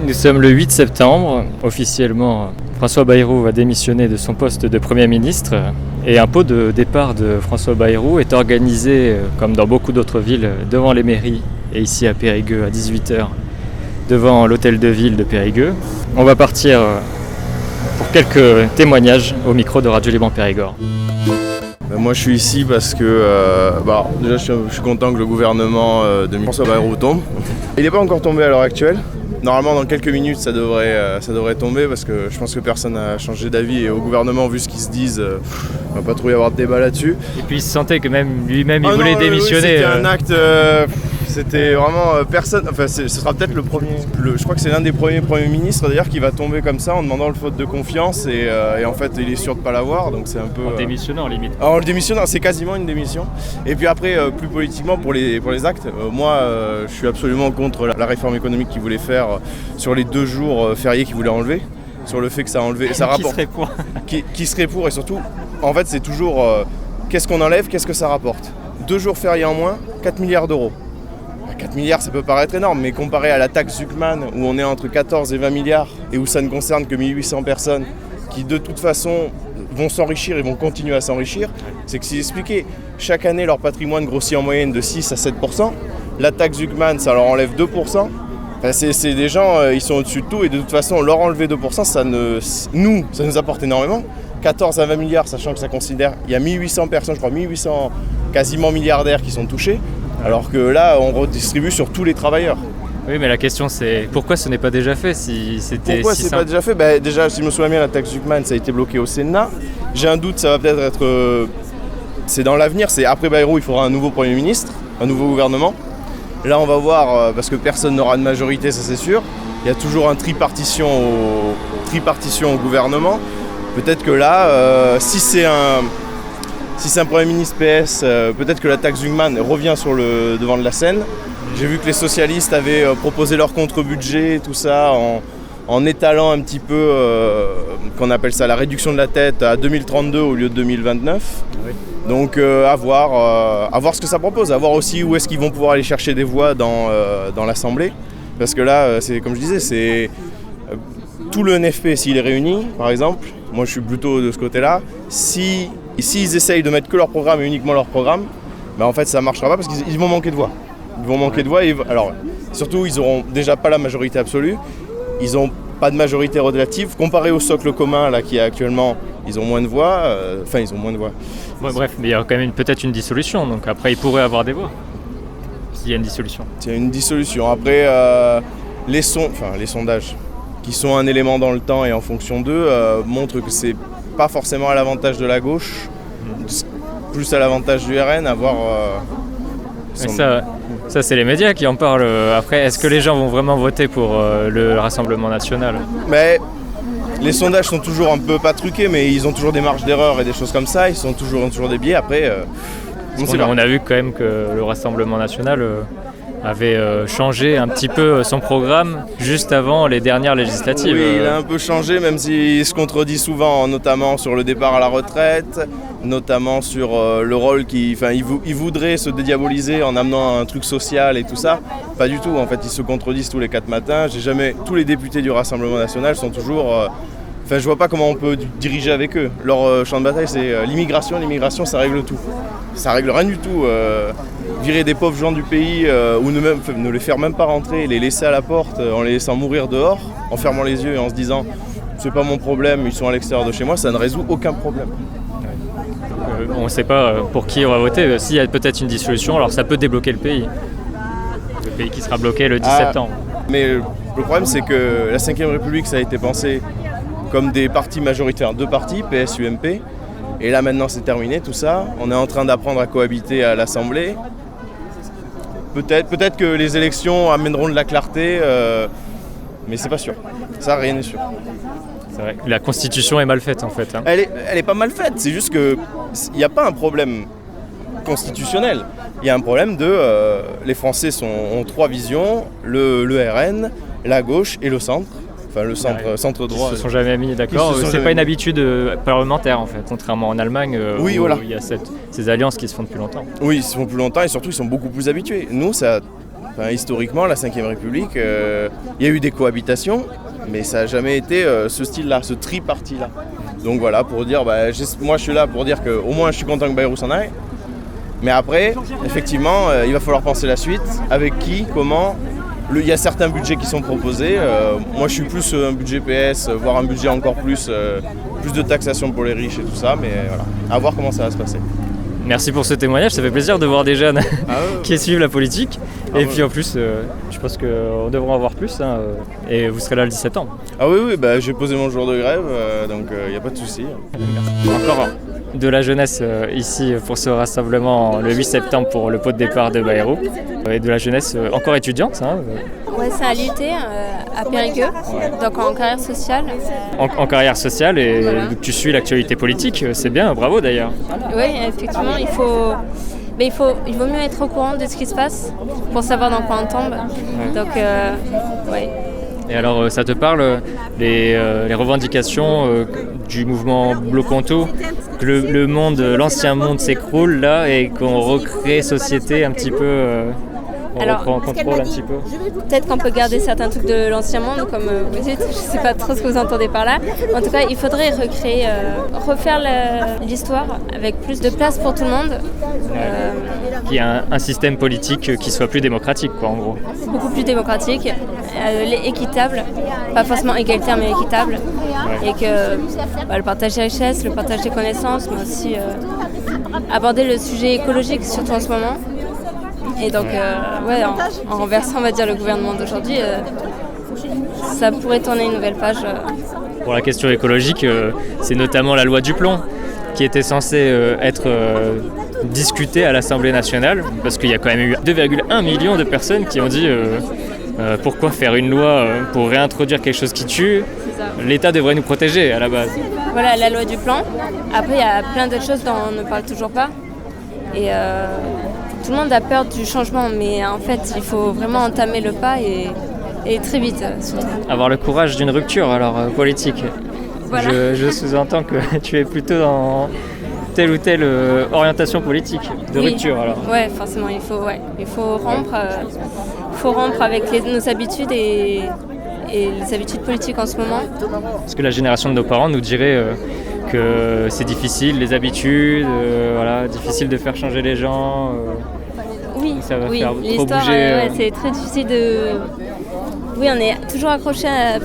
Nous sommes le 8 septembre. Officiellement, François Bayrou va démissionner de son poste de Premier ministre. Et un pot de départ de François Bayrou est organisé, comme dans beaucoup d'autres villes, devant les mairies et ici à Périgueux à 18h, devant l'hôtel de ville de Périgueux. On va partir pour quelques témoignages au micro de Radio Liban Périgord. Moi je suis ici parce que déjà je suis content que le gouvernement de François Bayrou tombe. Il n'est pas encore tombé à l'heure actuelle. Normalement dans quelques minutes ça devrait tomber parce que je pense que personne n'a changé d'avis et au gouvernement vu ce qu'ils se disent, on va pas trop y avoir de débat là-dessus. Et puis il se sentait que même lui-même il voulait démissionner. C'était un acte, c'était vraiment personne, enfin ce sera peut-être je crois que c'est l'un des premiers ministres d'ailleurs qui va tomber comme ça en demandant le vote de confiance et en fait il est sûr de ne pas l'avoir donc c'est un peu... En démissionnant limite. En le démissionnant, c'est quasiment une démission. Et puis après, plus politiquement pour les actes, moi je suis absolument contre la réforme économique qu'il voulait faire sur les 2 jours fériés qu'il voulait enlever, sur le fait que ça rapporte. Qui serait pour qui serait pour et surtout, en fait c'est toujours qu'est-ce qu'on enlève, qu'est-ce que ça rapporte. 2 jours fériés en moins, 4 milliards d'euros. 4 milliards ça peut paraître énorme, mais comparé à la taxe Zuckman où on est entre 14 et 20 milliards et où ça ne concerne que 1800 personnes qui de toute façon vont s'enrichir et vont continuer à s'enrichir, c'est que s'ils expliquaient chaque année leur patrimoine grossit en moyenne de 6 à 7%, la taxe Zuckman ça leur enlève 2%, enfin, c'est des gens, ils sont au-dessus de tout et de toute façon leur enlever 2% ça nous apporte énormément. 14 à 20 milliards, sachant que ça considère, il y a 1800 personnes, je crois 1800 quasiment milliardaires qui sont touchés, alors que là on redistribue sur tous les travailleurs. Oui, mais la question c'est pourquoi ce n'est pas déjà fait Pourquoi c'est pas déjà fait ? Déjà, si je me souviens bien, la taxe Zuckman, ça a été bloqué au Sénat. J'ai un doute, ça va peut-être être... c'est dans l'avenir, c'est après Bayrou, il faudra un nouveau Premier ministre, un nouveau gouvernement. Là, on va voir, parce que personne n'aura de majorité, ça c'est sûr. Il y a toujours un tripartition au gouvernement. Peut-être que là, si c'est un Premier ministre PS, peut-être que la taxe Zuckman revient sur le devant de la scène. J'ai vu que les socialistes avaient proposé leur contre-budget, tout ça, en étalant un petit peu, qu'on appelle ça la réduction de la dette à 2032 au lieu de 2029. Oui. Donc à voir ce que ça propose, à voir aussi où est-ce qu'ils vont pouvoir aller chercher des voix dans l'Assemblée. Parce que là, c'est comme je disais, c'est tout le NFP, s'il est réuni, par exemple, moi je suis plutôt de ce côté-là, s'ils essayent de mettre que leur programme et uniquement leur programme, en fait ça ne marchera pas parce qu'ils vont manquer de voix. Ils vont manquer de voix. Alors, surtout, ils n'auront déjà pas la majorité absolue. Ils n'ont pas de majorité relative. Comparé au socle commun, là, qui est actuellement, ils ont moins de voix. Ils ont moins de voix. Ouais, bref, mais il y a quand même peut-être une dissolution. Donc après, ils pourraient avoir des voix. S'il y a une dissolution. Il y a une dissolution. Après, les sondages, qui sont un élément dans le temps et en fonction d'eux, montrent que c'est pas forcément à l'avantage de la gauche, plus à l'avantage du RN, à voir... Ça, c'est les médias qui en parlent. Après, est-ce que les gens vont vraiment voter pour le Rassemblement national ? Mais les sondages sont toujours un peu pas truqués, mais ils ont toujours des marges d'erreur et des choses comme ça. Ils ont toujours des biais. Après, on a vu quand même que le Rassemblement national avait changé un petit peu son programme juste avant les dernières législatives. Oui, il a un peu changé, même s'il se contredit souvent, notamment sur le départ à la retraite, notamment sur le rôle il voudrait se dédiaboliser en amenant un truc social et tout ça. Pas du tout, en fait, ils se contredisent tous les 4 matins. Tous les députés du Rassemblement national sont toujours... je vois pas comment on peut diriger avec eux. Leur champ de bataille, c'est l'immigration, ça règle tout. Ça règle rien du tout. Virer des pauvres gens du pays ou ne les faire même pas rentrer, les laisser à la porte en les laissant mourir dehors, en fermant les yeux et en se disant c'est pas mon problème, ils sont à l'extérieur de chez moi, ça ne résout aucun problème. On ne sait pas pour qui on va voter. S'il y a peut-être une dissolution, alors ça peut débloquer le pays. Le pays qui sera bloqué le 10 septembre. Mais le problème c'est que la 5ème République ça a été pensé comme des partis majoritaires, 2 partis, PS, UMP. Et là maintenant c'est terminé tout ça. On est en train d'apprendre à cohabiter à l'Assemblée. Peut-être que les élections amèneront de la clarté, mais c'est pas sûr. Ça, rien n'est sûr. C'est vrai. La Constitution est mal faite en fait. Elle est pas mal faite, c'est juste qu'il n'y a pas un problème constitutionnel. Il y a un problème les Français ont 3 visions, le RN, la gauche et le centre. Enfin, le centre droit. Ils ne se sont jamais mis d'accord. C'est pas une habitude parlementaire en fait, contrairement en Allemagne où il y a ces alliances qui se font depuis longtemps. Oui, ils se font depuis longtemps et surtout ils sont beaucoup plus habitués. Nous, ça Enfin, historiquement, la Ve République, il y a eu des cohabitations, mais ça n'a jamais été ce style-là, ce tripartite-là. Donc voilà, pour dire, moi je suis là pour dire qu'au moins je suis content que Bayrou s'en aille. Mais après, effectivement, il va falloir penser la suite. Avec qui, comment. Il y a certains budgets qui sont proposés. Moi je suis plus un budget PS, voire un budget encore plus de taxation pour les riches et tout ça. Mais voilà, à voir comment ça va se passer. Merci pour ce témoignage, ça fait plaisir de voir des jeunes qui suivent la politique. Puis en plus, je pense qu'on devrait en voir plus, et vous serez là le 17 septembre. Ah oui, j'ai posé mon jour de grève, donc il n'y a pas de souci. Encore de la jeunesse ici pour ce rassemblement le 8 septembre pour le pot de départ de Bayrou. Et de la jeunesse encore étudiante. Ouais, c'est à l'UT, à Périgueux, donc en carrière sociale. En carrière sociale, et voilà. Tu suis l'actualité politique, c'est bien, bravo d'ailleurs. Oui, effectivement, il vaut mieux être au courant de ce qui se passe pour savoir dans quoi on tombe. Ouais. Donc, ouais. Et alors, ça te parle, les revendications du mouvement Bloquons-Tout, que l'ancien monde s'écroule là et qu'on recrée société un petit peu... On reprend contrôle un petit peu. Peut-être qu'on peut garder certains trucs de l'ancien monde, comme vous dites, je ne sais pas trop ce que vous entendez par là. En tout cas, il faudrait refaire l'histoire avec plus de place pour tout le monde. Qu'il y ait un système politique qui soit plus démocratique, quoi, en gros. Beaucoup plus démocratique, équitable, pas forcément égalitaire, mais équitable. Ouais. Et que le partage des richesses, le partage des connaissances, mais aussi aborder le sujet écologique, surtout en ce moment. Et donc, en renversant, on va dire, le gouvernement d'aujourd'hui, ça pourrait tourner une nouvelle page. Pour la question écologique, c'est notamment la loi du plomb qui était censée être discutée à l'Assemblée nationale, parce qu'il y a quand même eu 2,1 millions de personnes qui ont dit pourquoi faire une loi pour réintroduire quelque chose qui tue. L'État devrait nous protéger à la base. Voilà, la loi du plomb. Après, il y a plein d'autres choses dont on ne parle toujours pas. Et tout le monde a peur du changement, mais en fait, il faut vraiment entamer le pas et très vite, surtout. Avoir le courage d'une rupture, alors, politique. Voilà. Je sous-entends que tu es plutôt dans telle ou telle orientation politique de rupture, alors. Oui, forcément, il faut rompre avec nos habitudes et les habitudes politiques en ce moment. Parce que la génération de nos parents nous dirait que c'est difficile, les habitudes, difficile de faire changer les gens. Ça va faire l'histoire, trop bouger. C'est très difficile de... Oui, on est toujours accroché à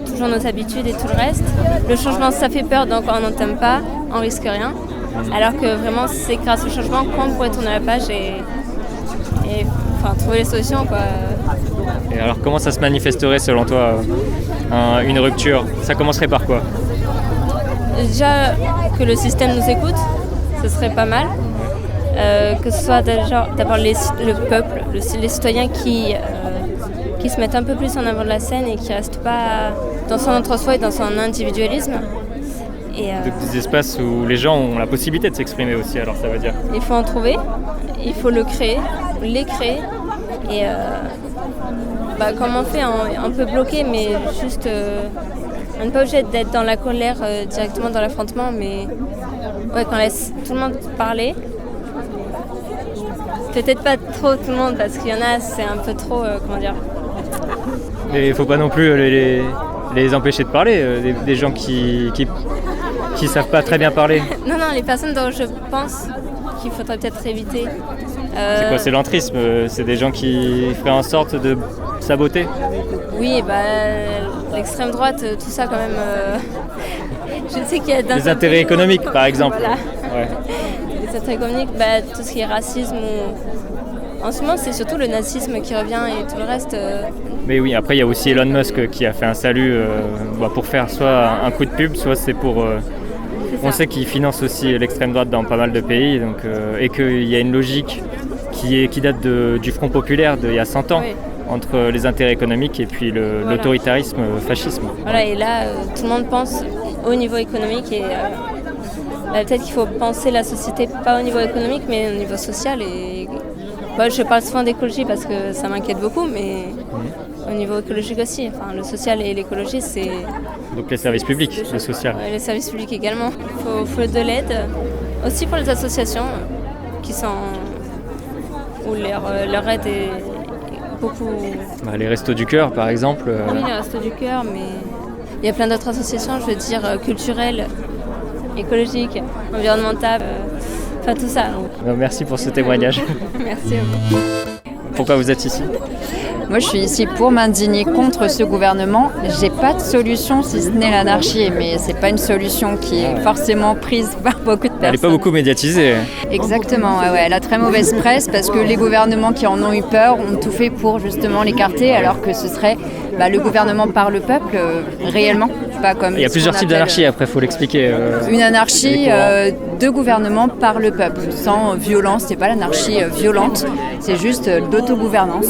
toujours nos habitudes et tout le reste. Le changement, ça fait peur, donc on n'entame pas, on risque rien. Alors que vraiment, c'est grâce au changement qu'on pourrait tourner la page et trouver les solutions, quoi. Et alors, comment ça se manifesterait selon toi, une rupture ? Ça commencerait par quoi ? Déjà, que le système nous écoute, ce serait pas mal. Que ce soit d'abord le peuple, les citoyens qui se mettent un peu plus en avant de la scène et qui ne restent pas dans son entre-soi et dans son individualisme. Des espaces où les gens ont la possibilité de s'exprimer aussi, alors ça veut dire. Il faut en trouver, il faut les créer. Et comme on fait, on peut bloquer, mais juste... on n'est pas obligé d'être dans la colère directement dans l'affrontement, mais qu'on laisse tout le monde parler. Peut-être pas trop tout le monde, parce qu'il y en a, c'est un peu trop, Mais il ne faut pas non plus les empêcher de parler, des gens qui savent pas très bien parler. Non, les personnes dont je pense qu'il faudrait peut-être éviter. C'est quoi, c'est l'entrisme ? C'est des gens qui feraient en sorte de saboter ? Oui, l'extrême droite, tout ça quand même... je sais qu'il y a des intérêts économiques, par exemple. Voilà. Ouais. Les intérêts économiques, tout ce qui est racisme En ce moment, c'est surtout le nazisme qui revient et tout le reste... Mais oui, après il y a aussi Elon Musk qui a fait un salut pour faire soit un coup de pub, soit c'est pour... on sait qu'il finance aussi l'extrême droite dans pas mal de pays, donc, et qu'il y a une logique qui date du Front populaire d'il y a 100 ans, oui, entre les intérêts économiques et puis l'autoritarisme, fascisme. Voilà, et là, tout le monde pense au niveau économique et peut-être qu'il faut penser la société pas au niveau économique, mais au niveau social. Et je parle souvent d'écologie parce que ça m'inquiète beaucoup, mais au niveau écologique aussi. Enfin, le social et l'écologie, c'est... Donc les services publics, le social. Les services publics également. Il faut de l'aide, aussi pour les associations qui sont... où leur aide beaucoup. Les Restos du Cœur, par exemple. Oui, les Restos du Cœur, mais il y a plein d'autres associations, je veux dire, culturelles, écologiques, environnementales, enfin tout ça. Donc. Merci pour ce témoignage. Merci à vous. Pourquoi vous êtes ici ? Moi, je suis ici pour m'indigner contre ce gouvernement. J'ai pas de solution si ce n'est l'anarchie, mais c'est pas une solution qui est forcément prise par beaucoup de personnes. Elle n'est pas beaucoup médiatisée. Exactement, ouais, elle a très mauvaise presse parce que les gouvernements qui en ont eu peur ont tout fait pour justement l'écarter, alors que ce serait le gouvernement par le peuple réellement, pas comme. Il y a plusieurs types d'anarchie. Après, faut l'expliquer. Une anarchie de gouvernement par le peuple, sans violence. C'est pas l'anarchie violente, c'est juste d'autogouvernance.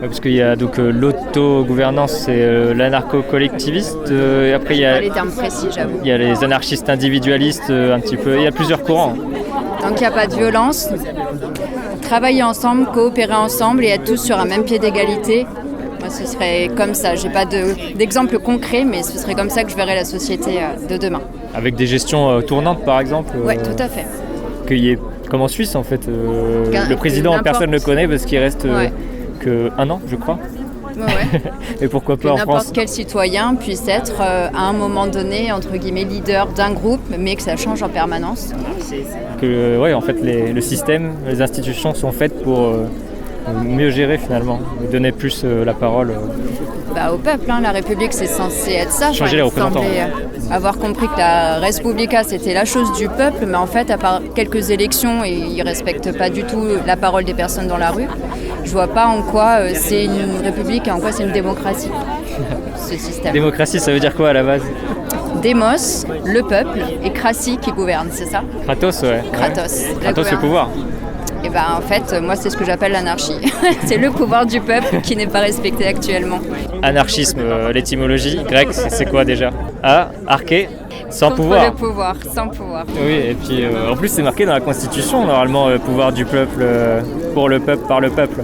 Parce qu'il y a donc l'autogouvernance, c'est l'anarcho-collectiviste. Et après, il y a les termes précis, j'avoue. Il y a les anarchistes individualistes, un petit peu. Il y a plusieurs courants. Donc il n'y a pas de violence. Travailler ensemble, coopérer ensemble et être tous sur un même pied d'égalité. Moi, ce serait comme ça. J'ai pas d'exemple concret, mais ce serait comme ça que je verrais la société de demain. Avec des gestions tournantes, par exemple. Oui, tout à fait. Qu'il y ait, comme en Suisse, en fait, le président, personne ne le connaît parce qu'il reste qu'un an, je crois. Ouais. Et pourquoi pas en France ? N'importe quel citoyen puisse être à un moment donné, entre guillemets, leader d'un groupe, mais que ça change en permanence. Que, en fait, le système, les institutions sont faites pour mieux gérer finalement, donner plus la parole. Au peuple, la République, c'est censé être ça. Changer les représentants. Avoir compris que la Res Publica, c'était la chose du peuple, mais en fait, à part quelques élections, et ils ne respectent pas du tout la parole des personnes dans la rue, je vois pas en quoi c'est une république et en quoi c'est une démocratie, ce système. Démocratie, ça veut dire quoi à la base ? Démos, le peuple, et Kratie qui gouverne, c'est ça ? Kratos, ouais. Kratos. Kratos, le pouvoir. Et en fait, moi, c'est ce que j'appelle l'anarchie. C'est le pouvoir du peuple qui n'est pas respecté actuellement. Anarchisme, l'étymologie grecque, c'est quoi déjà ? Arché, sans contre pouvoir. Le pouvoir, sans pouvoir. Oui, et puis en plus, c'est marqué dans la Constitution, normalement, le pouvoir du peuple, pour le peuple, par le peuple.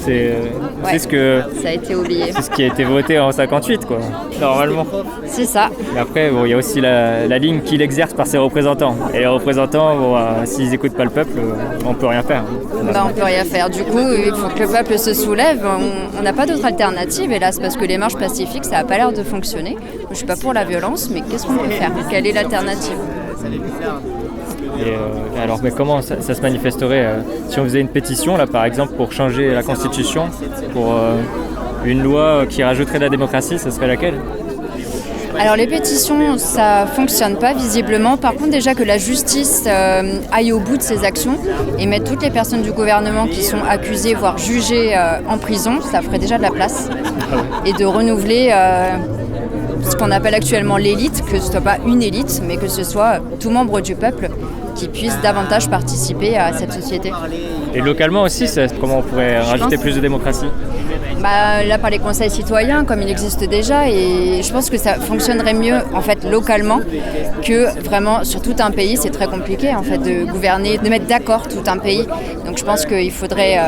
C'est ce que. Ça a été oublié. C'est ce qui a été voté en 58, quoi, normalement. C'est ça. Mais après, il y a aussi la ligne qu'il exerce par ses représentants. Et les représentants, s'ils n'écoutent pas le peuple, on peut rien faire. On peut rien faire. Du coup, il faut que le peuple se soulève. On n'a pas d'autre alternative, hélas, parce que les marches pacifiques, ça n'a pas l'air de fonctionner. Je ne suis pas pour la violence, mais qu'est-ce qu'on peut faire ? Quelle est l'alternative ? Et alors, mais comment ça se manifesterait si on faisait une pétition, là, par exemple, pour changer la Constitution, pour une loi qui rajouterait la démocratie, ce serait laquelle ? Alors les pétitions, ça fonctionne pas visiblement. Par contre, déjà que la justice aille au bout de ses actions et mette toutes les personnes du gouvernement qui sont accusées, voire jugées en prison, ça ferait déjà de la place. Et de renouveler ce qu'on appelle actuellement l'élite, que ce ne soit pas une élite, mais que ce soit tout membre du peuple qui puisse davantage participer à cette société. Et localement aussi, comment on pourrait rajouter plus de démocratie ? Là, par les conseils citoyens, comme il existe déjà, et je pense que ça fonctionnerait mieux en fait localement que vraiment sur tout un pays. C'est très compliqué en fait de gouverner, de mettre d'accord tout un pays. Donc je pense qu'il faudrait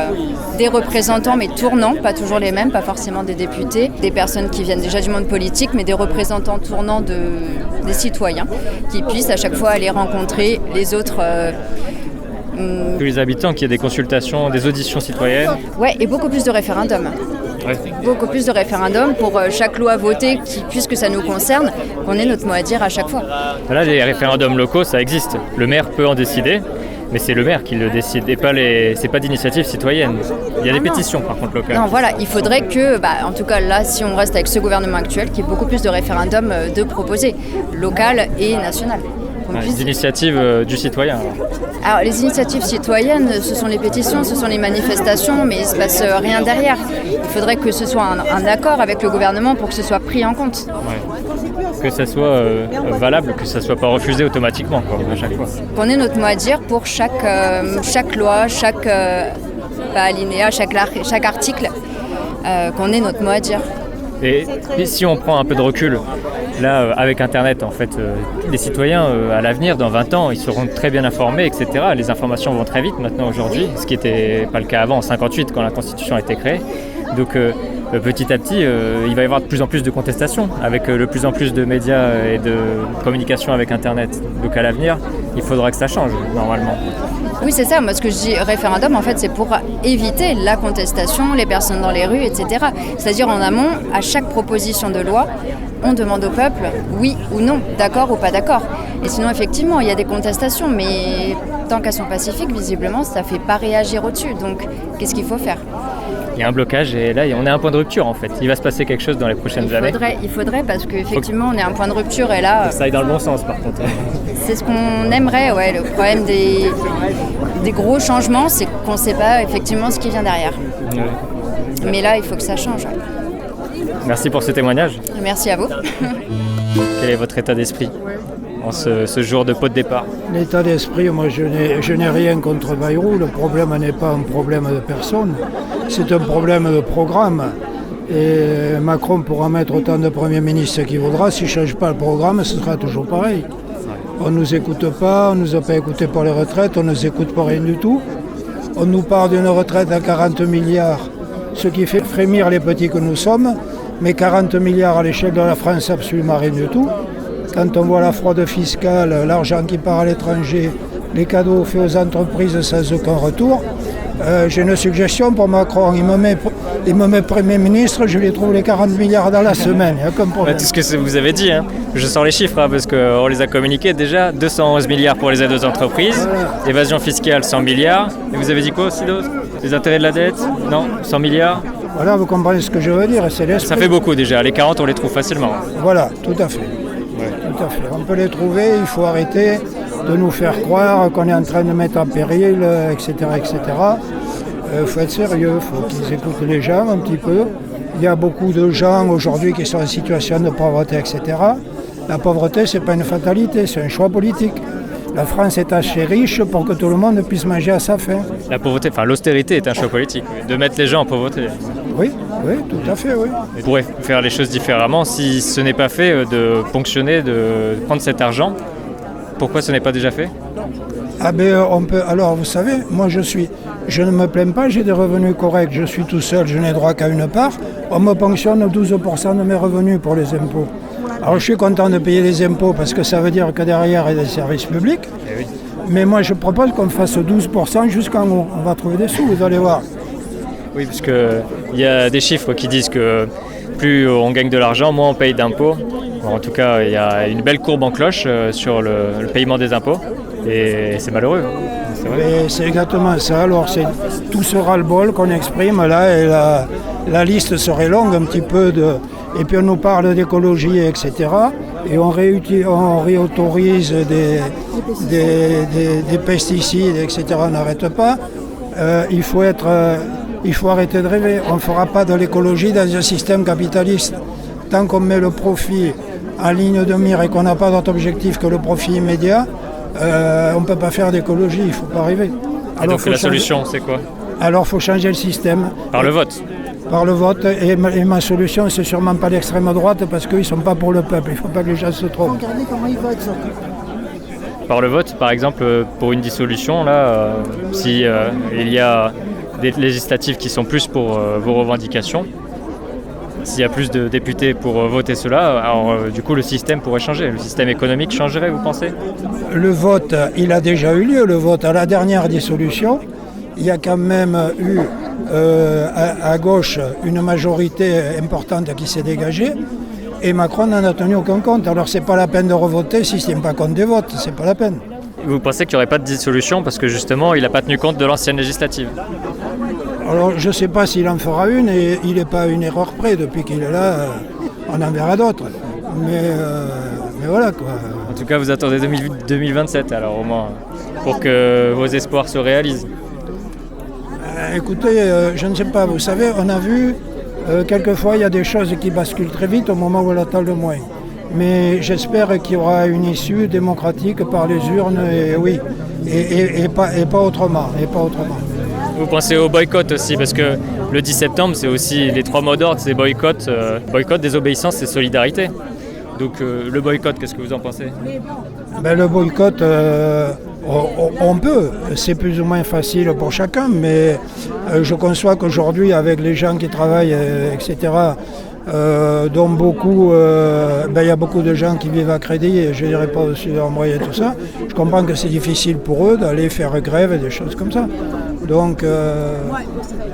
des représentants, mais tournants, pas toujours les mêmes, pas forcément des députés, des personnes qui viennent déjà du monde politique, mais des représentants tournants des citoyens qui puissent à chaque fois aller rencontrer les autres. Que les habitants, qu'il y ait des consultations, des auditions citoyennes. Ouais, et beaucoup plus de référendums. Ouais. Beaucoup plus de référendums pour chaque loi votée, puisque ça nous concerne, qu'on ait notre mot à dire à chaque fois. Là, les référendums locaux, ça existe. Le maire peut en décider, mais c'est le maire qui le décide, et c'est pas d'initiative citoyenne. Il y a des pétitions, par contre, locales. Non, voilà, il faudrait que, en tout cas là, si on reste avec ce gouvernement actuel, qu'il y ait beaucoup plus de référendums de proposés, local et national. Des initiatives du citoyen. Alors les initiatives citoyennes, ce sont les pétitions, ce sont les manifestations, mais il ne se passe rien derrière. Il faudrait que ce soit un accord avec le gouvernement pour que ce soit pris en compte. Que ça soit valable, que ça ne soit pas refusé automatiquement à chaque fois. Qu'on ait notre mot à dire pour chaque loi, chaque alinéa, chaque article, qu'on ait notre mot à dire. Et si on prend un peu de recul, là, avec Internet, en fait, les citoyens, à l'avenir, dans 20 ans, ils seront très bien informés, etc. Les informations vont très vite maintenant, aujourd'hui, ce qui n'était pas le cas avant, en 58, quand la Constitution a été créée. Donc, petit à petit, il va y avoir de plus en plus de contestations, avec de plus en plus de médias et de communication avec Internet. Donc, à l'avenir, il faudra que ça change, normalement. Oui, c'est ça. Moi, ce que je dis référendum, en fait, c'est pour éviter la contestation, les personnes dans les rues, etc. C'est-à-dire, en amont, à chaque proposition de loi, on demande au peuple oui ou non, d'accord ou pas d'accord. Et sinon, effectivement, il y a des contestations, mais tant qu'elles sont pacifiques, visiblement, ça ne fait pas réagir au-dessus. Donc, qu'est-ce qu'il faut faire ? Il y a un blocage et là, on est à un point de rupture en fait. Il va se passer quelque chose dans les prochaines années. Il faudrait parce qu'effectivement, on est à un point de rupture et là... Ça aille dans le bon sens par contre. C'est ce qu'on aimerait, ouais. Le problème des gros changements, c'est qu'on ne sait pas effectivement ce qui vient derrière. Ouais. Mais là, il faut que ça change. Ouais. Merci pour ce témoignage. Merci à vous. Quel est votre état d'esprit en ce jour de pot de départ? L'état d'esprit, moi je n'ai rien contre Bayrou. Le problème n'est pas un problème de personne, c'est un problème de programme. Et Macron pourra mettre autant de Premier ministre qu'il voudra, s'il ne change pas le programme, ce sera toujours pareil. On ne nous écoute pas, on ne nous a pas écouté pour les retraites, on ne nous écoute pour rien du tout. On nous parle d'une retraite à 40 milliards, ce qui fait frémir les petits que nous sommes, mais 40 milliards à l'échelle de la France, absolument rien du tout. Quand on voit la fraude fiscale, l'argent qui part à l'étranger, les cadeaux faits aux entreprises sans aucun retour, j'ai une suggestion pour Macron. Il me met Premier ministre, je lui trouve les 40 milliards dans la semaine, il n'y a aucun problème. Tout ce que vous avez dit, hein. Je sors les chiffres parce qu'on les a communiqués déjà. 211 milliards pour les aides aux entreprises, évasion fiscale 100 milliards. Et vous avez dit quoi aussi d'autre? Les intérêts de la dette? Non, 100 milliards. Voilà, vous comprenez ce que je veux dire, c'est l'esprit. Ça fait beaucoup déjà, les 40 on les trouve facilement. Voilà, tout à fait. Tout à fait. On peut les trouver, il faut arrêter de nous faire croire qu'on est en train de mettre en péril, etc. etc. Faut être sérieux, il faut qu'ils écoutent les gens un petit peu. Il y a beaucoup de gens aujourd'hui qui sont en situation de pauvreté, etc. La pauvreté, ce n'est pas une fatalité, c'est un choix politique. La France est assez riche pour que tout le monde puisse manger à sa faim. La pauvreté, enfin l'austérité est un choix politique, de mettre les gens en pauvreté. Oui, tout à fait, oui. On pourrait faire les choses différemment si ce n'est pas fait de ponctionner, de prendre cet argent. Pourquoi ce n'est pas déjà fait? On peut. Alors vous savez, moi je ne me plains pas, j'ai des revenus corrects, je suis tout seul, je n'ai droit qu'à une part. On me ponctionne 12% de mes revenus pour les impôts. Alors je suis content de payer les impôts parce que ça veut dire que derrière il y a des services publics. Oui. Mais moi je propose qu'on fasse 12% jusqu'en haut. On va trouver des sous, vous allez voir. Oui, parce qu'il y a des chiffres qui disent que plus on gagne de l'argent, moins on paye d'impôts. En tout cas, il y a une belle courbe en cloche sur le paiement des impôts. Et c'est malheureux. C'est vrai. Mais c'est exactement ça. Alors c'est tout ce ras-le-bol qu'on exprime là et la liste serait longue un petit peu et puis on nous parle d'écologie, etc. Et on réautorise des pesticides, etc. On n'arrête pas. Il faut arrêter de rêver. On ne fera pas de l'écologie dans un système capitaliste. Tant qu'on met le profit en ligne de mire et qu'on n'a pas d'autre objectif que le profit immédiat, on ne peut pas faire d'écologie, il ne faut pas arriver. Alors, donc la solution, c'est quoi? Alors il faut changer le système. Par le vote? Par le vote, et ma solution, c'est sûrement pas l'extrême droite parce qu'ils ne sont pas pour le peuple, il ne faut pas que les gens se trompent. Regardez comment il vote. Par le vote, par exemple, pour une dissolution, là, si il y a des législatives qui sont plus pour vos revendications, s'il y a plus de députés pour voter cela, alors du coup le système pourrait changer. Le système économique changerait, vous pensez? Le vote, il a déjà eu lieu, le vote à la dernière dissolution. Il y a quand même eu à gauche une majorité importante qui s'est dégagée et Macron n'en a tenu aucun compte. Alors c'est pas la peine de revoter s'il ne tient pas compte des votes, c'est pas la peine. Vous pensez qu'il n'y aurait pas de dissolution parce que justement il n'a pas tenu compte de l'ancienne législative? Alors je ne sais pas s'il en fera une et il n'est pas à une erreur près. Depuis qu'il est là, on en verra d'autres. Mais voilà quoi. En tout cas vous attendez 2027 alors au moins pour que vos espoirs se réalisent. Écoutez, je ne sais pas, vous savez, on a vu quelquefois il y a des choses qui basculent très vite au moment où on l'attend le moins. Mais j'espère qu'il y aura une issue démocratique par les urnes et pas autrement. Vous pensez au boycott aussi, parce que le 10 septembre, c'est aussi les 3 mots d'ordre, c'est boycott, désobéissance et solidarité. Donc le boycott, qu'est-ce que vous en pensez? Le boycott, on peut, c'est plus ou moins facile pour chacun, mais je conçois qu'aujourd'hui, avec les gens qui travaillent, etc., dont beaucoup, il y a beaucoup de gens qui vivent à crédit et je ne dirais pas au-dessus de leurs moyens et tout ça. Je comprends que c'est difficile pour eux d'aller faire grève et des choses comme ça. Donc,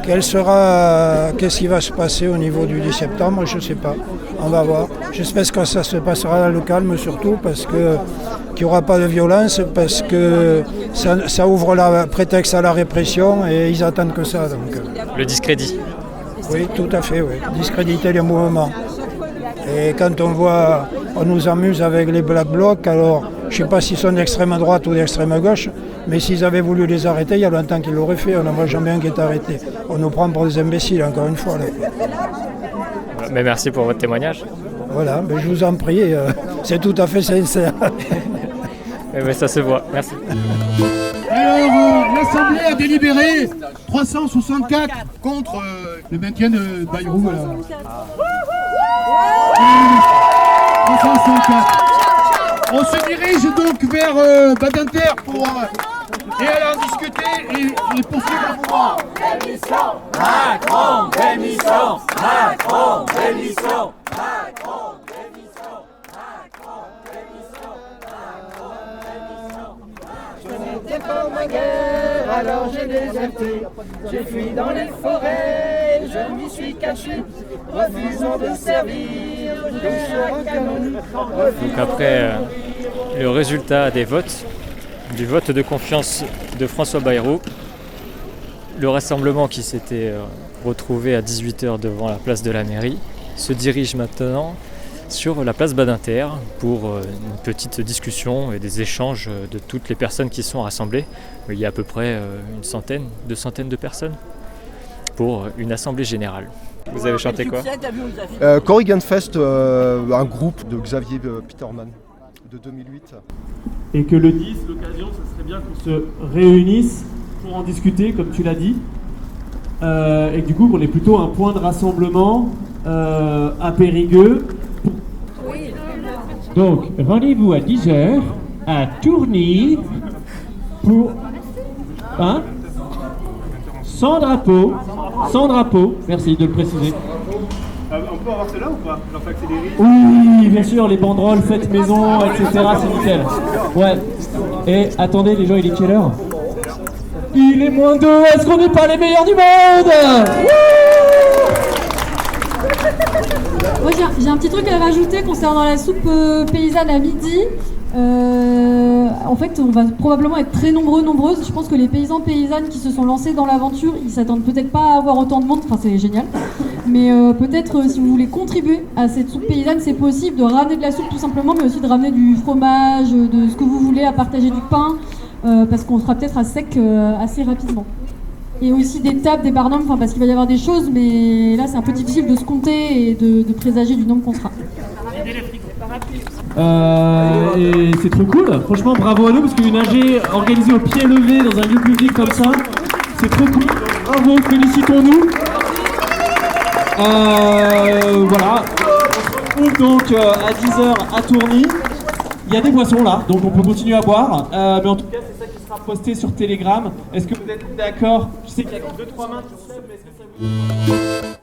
qu'est-ce qui va se passer au niveau du 10 septembre? Je ne sais pas. On va voir. J'espère que ça se passera dans le calme surtout parce que qu'il n'y aura pas de violence parce que ça ouvre prétexte à la répression et ils attendent que ça. Donc. Le discrédit. Oui, tout à fait, oui. Discréditer les mouvements. Et quand on nous amuse avec les Black Blocs, alors je ne sais pas s'ils sont d'extrême droite ou d'extrême gauche, mais s'ils avaient voulu les arrêter, il y a longtemps qu'ils l'auraient fait. On n'en voit jamais un qui est arrêté. On nous prend pour des imbéciles, encore une fois. Là. Mais merci pour votre témoignage. Voilà, mais je vous en prie, c'est tout à fait sincère. Mais ça se voit, merci. Alors, l'Assemblée a délibéré 364 contre le maintien de Bayrou. 364. On se dirige donc vers Badinter pour et aller en discuter et poursuivre le mouvement. Démission, Macron, démission, Macron, démission, Macron, démission, Macron, démission, Macron, démission. Je n'étais pas ma guerre, alors j'ai déserté. J'ai fui dans les forêts, je m'y suis caché, refusant de servir de chair à canon. Donc après le résultat des votes, du vote de confiance de François Bayrou, le rassemblement qui s'était retrouvé à 18h devant la place de la mairie se dirige maintenant sur la place Badinter pour une petite discussion et des échanges de toutes les personnes qui sont rassemblées. Il y a à peu près une centaine, 200 de personnes pour une assemblée générale. Vous avez chanté quoi? Corrigan Fest, un groupe de Xavier Peterman de 2008. Et que le 10, l'occasion, ce serait bien qu'on se réunisse pour en discuter, comme tu l'as dit. Et que du coup, qu'on ait plutôt un point de rassemblement à Périgueux. Donc, rendez-vous à 10h à Tourny pour... Hein? Sans drapeau. Sans drapeau, merci de le préciser. On peut avoir cela ou pas? Leur fait accélérer. Oui, bien sûr, les banderoles faites maison, etc. C'est nickel. Ouais. Et attendez, les gens, il est quelle heure? Il est moins 2. Est-ce qu'on n'est pas les meilleurs du monde? Moi, j'ai un petit truc à rajouter concernant la soupe paysanne à midi. En fait, on va probablement être très nombreuses. Je pense que les paysannes qui se sont lancés dans l'aventure, ils s'attendent peut-être pas à avoir autant de monde. Enfin, c'est génial. Mais peut-être si vous voulez contribuer à cette soupe paysanne, c'est possible de ramener de la soupe tout simplement, mais aussi de ramener du fromage, de ce que vous voulez, à partager du pain, parce qu'on sera peut-être à sec assez rapidement. Et aussi des tables, des barnums, parce qu'il va y avoir des choses, mais là c'est un peu difficile de se compter et de présager du nombre qu'on sera. Et c'est trop cool, franchement bravo à nous, parce qu'une AG organisée au pied levé dans un lieu public comme ça, c'est trop cool, bravo, félicitons-nous. Voilà, on se retrouve donc à 10h à Tourny. Il y a des boissons là, donc on peut continuer à boire, mais en tout cas c'est ça qui sera posté sur Telegram. Est-ce que vous êtes d'accord? Je sais qu'il y a 2-3 mains qui se lèvent, mais est-ce que ça vous...